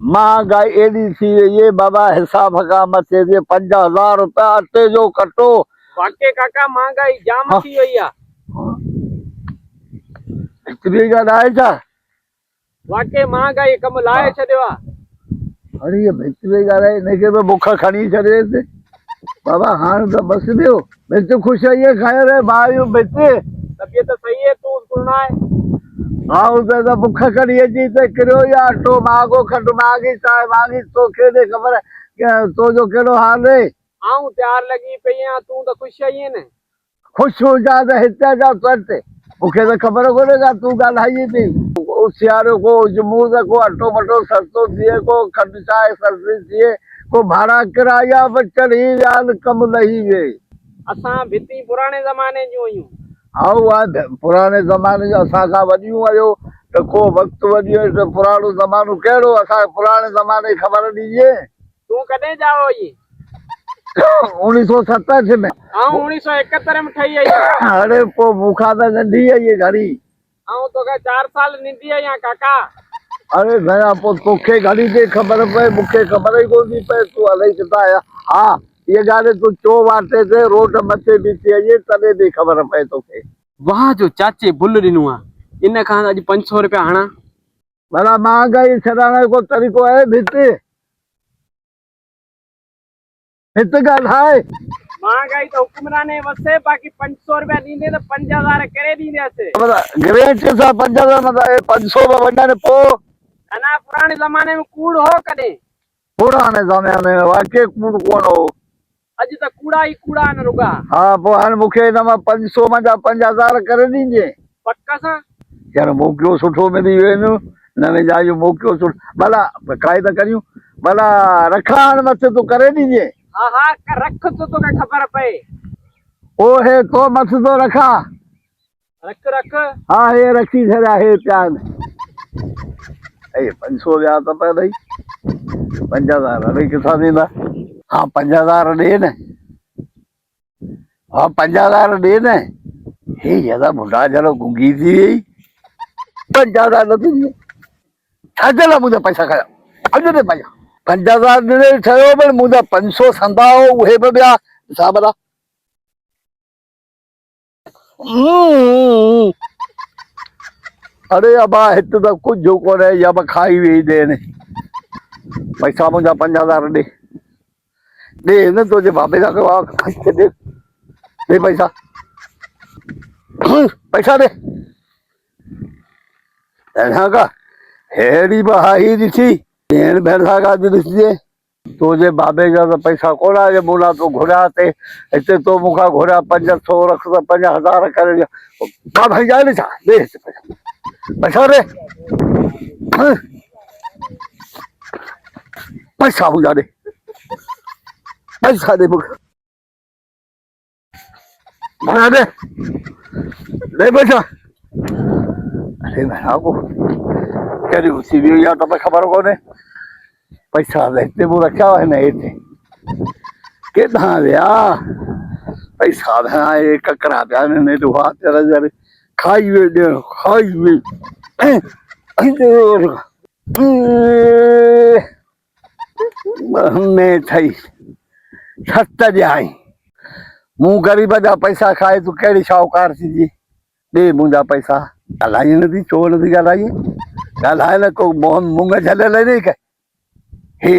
महंगाई एडी थी ये बाबा हिसाब का मथे जे 50,000 रुपया अटे जो कटो। वाके काका महंगाई जाम थी वई आ। इतनी ॻाल्हि आहे छा? वाके महंगाई कम लाए छॾियो आ। अरे ये भितरी ॻाल्हि आहे, हिनखे बि बुख खणी छॾियसि बाबा। हाणे त बसि ॾियो, मिर्च ख़ुशि आहे खाए रहे भाइयों मिर्च। तबियत सही है तू स्कूल ना है। हाँ उसे तो बुख खड़ी अची त किरियो या अटो मांगो खंड मांगी चांहि मांगी तोखे ने ख़बर तो जो कहिड़ो हाल है। आऊं तैयार लगी पई आहियां, तूं त ख़ुशि आई न। ख़ुशि हुजां त हिते जा तुरत मूंखे त ख़बर कोन्हे का तूं ॻाल्हाई थी। सियारे को जमूद को अटो मटो सस्तो थिए, को खंड चांहि सब्जी थिए, को भाड़ा किराया बि चढ़ी विया कम लही वे। असां भिती पुराणे ज़माने जूं आहियूं। आओ आहे पुराने ज़माने जो असां खां वॾियूं आहियो त को वक़्तु वॾी त पुराणो ज़मानो कहिड़ो असां पुराणे ज़माने ख़बर ॾिजे। तूं कॾहिं जाओ ई? 1967 में। आऊं 1971 में ठही आई। अरे पोइ मूंखां त नंढी आहे ये घड़ी। आऊं तोखे 4 साल निंढी आहियां काका। अरे घणा पोइ तोखे घड़ी ते ख़बर पए, मूंखे ख़बर ई कोन थी पए तूं अलाही किथां आया। हा ये ॻाल्हि तूं चो वाटे ते रोड मथे बीठी आहीं तॾहिं बि ख़बर पए तोखे। वाह जो चाचे भुल ॾिनो आहे, इन खां अॼु 500 रुपया हणा। भला महांगाई छॾाइण जो को तरीक़ो आहे भित? हित ॻाल्हि आहे महंगाई तो हुक्मराने वसे, बाकी 500 रुपया ॾींदे त 5000 करे ॾींदासीं। ग्रेट सां 5000 मतलब 500 में वञण पोइ अना पुराने ज़माने में कूड़ हो कॾहिं? पुराने ज़माने में वाकई कूड़ कोन हो। अॼु त कूड़ा ई कूड़ा आहिनि रुॻा। हा पोइ हाणे मूंखे हिन मां 500 मां 5000 करे ॾींजे पक सां। यार मोकिलियो सुठो मिली वेंदो, नवे जा जो मोकिलियो सुठो। भला काई त करियूं, भला रखा हाणे मथे तूं करे ॾींजे। हा हा रख तो तोखे ख़बर पए। ओ हे तो मथे तो रखा। रख रख। हा हे रखी छॾिया हे पिया आहिनि। ऐं 500 विया त पिया अथई, 5000 अड़े किथां ॾींदा? हाँ 5000 ॾे न। हाँ 5000 ॾे न। हे ज्यादा बुढ़ा जरो गुंगी थी वई। 5000 नथी ॾिए छा जे लाइ मुंहिंजा पैसा खया? अॼु ॾे पैसा 5000 ॾिने ठहियो पर मुंहिंजा 500 संदा हो उहे बि ॿिया हिसाब सां। अरे अबा हिते त कुझु कोन्हे या बि खाई वेई ॾे पैसा मुंहिंजा 5000 ॾे न तुंहिंजे बाबे सां ॾे पैसा पैसा ॾे। का हेड़ी बहाई ॾिठी भेण भेण सां गॾु ॾिसजे। तुंहिंजे बाबे जा त पैसा कोन आहे मूला तूं घुरिया ते हिते तो मूंखां घुरिया 500 रख त 5000 करे ॾिया। मां भाई जाए छा ॾे पैसा ॾे पैसा मुंहिंजा ॾे पैसा ॾे मूंखे ॾे ॾे पैसा। अरे भेणा को कहिड़ी उथी वियो या त ख़बर कोन्हे। पैसा त हिते मूं रखिया हुआ हिन हेठि केॾां विया पैसा भेणा हे ककरा पिया आहिनि दुआ तेरा खाई वे खाई वे में थई छत ॼाई मूं ग़रीब जा पैसा खाए तूं कहिड़ी शाहूकार थींदी? ॾे मुंहिंजा पैसा। ॻाल्हाई नथी छो नथी ॻाल्हाई? ॻाल्हाए न को मुंहुं में झलियल नहीं हे